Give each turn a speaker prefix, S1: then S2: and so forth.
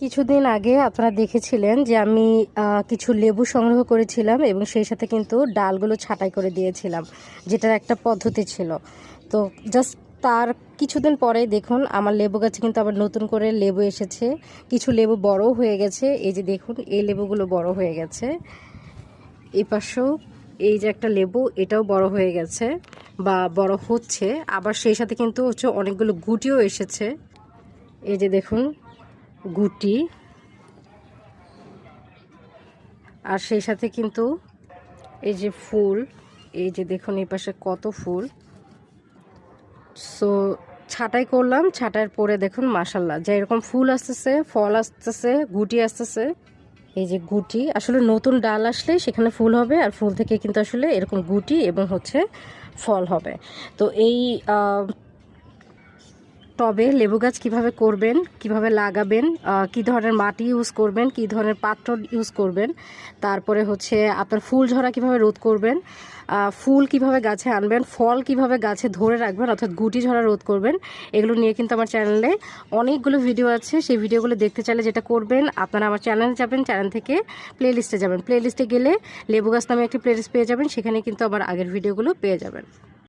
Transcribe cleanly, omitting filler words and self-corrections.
S1: কিছুদিন আগে আপনারা দেখেছিলেন যে আমি কিছু লেবু সংগ্রহ করেছিলাম এবং সেই সাথে কিন্তু ডালগুলো ছাঁটাই করে দিয়েছিলাম, যেটার একটা পদ্ধতি ছিল। তো জাস্ট তার কিছুদিন পরে দেখুন আমার লেবু গাছে কিন্তু আবার নতুন করে লেবু এসেছে। কিছু লেবু বড় হয়ে গেছে, এই যে দেখুন এই লেবুগুলো বড় হয়ে গেছে। এই পাশেও এই যে একটা লেবু, এটাও বড় হয়ে গেছে বা বড় হচ্ছে। আবার সেই সাথে কিন্তু হচ্ছে অনেকগুলো গুটিও এসেছে। এই যে দেখুন গুটি, আর সেই সাথে কিন্তু এই যে ফুল, এই যে দেখুন এই পাশে কত ফুল। সো ছাঁটাই করলাম, ছাঁটাইয়ের পরে দেখুন মাশাল্লাহ যে এরকম ফুল আসতেছে, ফল আসতেছে, গুটি আসতেছে। এই যে গুটি, আসলে নতুন ডাল আসলে সেখানে ফুল হবে, আর ফুল থেকে কিন্তু আসলে এরকম গুটি এবং হচ্ছে ফল হবে। তো এই টবে লেবু গাছ কিভাবে করবেন, কিভাবে লাগাবেন, কি ধরনের মাটি ইউজ করবেন, কি ধরনের পাত্র ইউজ করবেন, তারপরে হচ্ছে আপনার ফুল ঝরা কিভাবে রোধ করবেন, ফুল কিভাবে গাছে আনবেন, ফল কিভাবে গাছে ধরে রাখবেন অর্থাৎ গুটি ঝরা রোধ করবেন, এগুলো নিয়ে কিন্তু আমার চ্যানেলে অনেকগুলো ভিডিও আছে। সেই ভিডিওগুলো দেখতে চাইলে যেটা করবেন, আপনারা আমার চ্যানেলে যাবেন, চ্যানেল থেকে প্লে লিস্টে যাবেন, প্লে লিস্টে গেলে লেবু গাছ নামে একটি প্লে লিস্ট পেয়ে যাবেন, সেখানে কিন্তু আমার আগের ভিডিওগুলো পেয়ে যাবেন।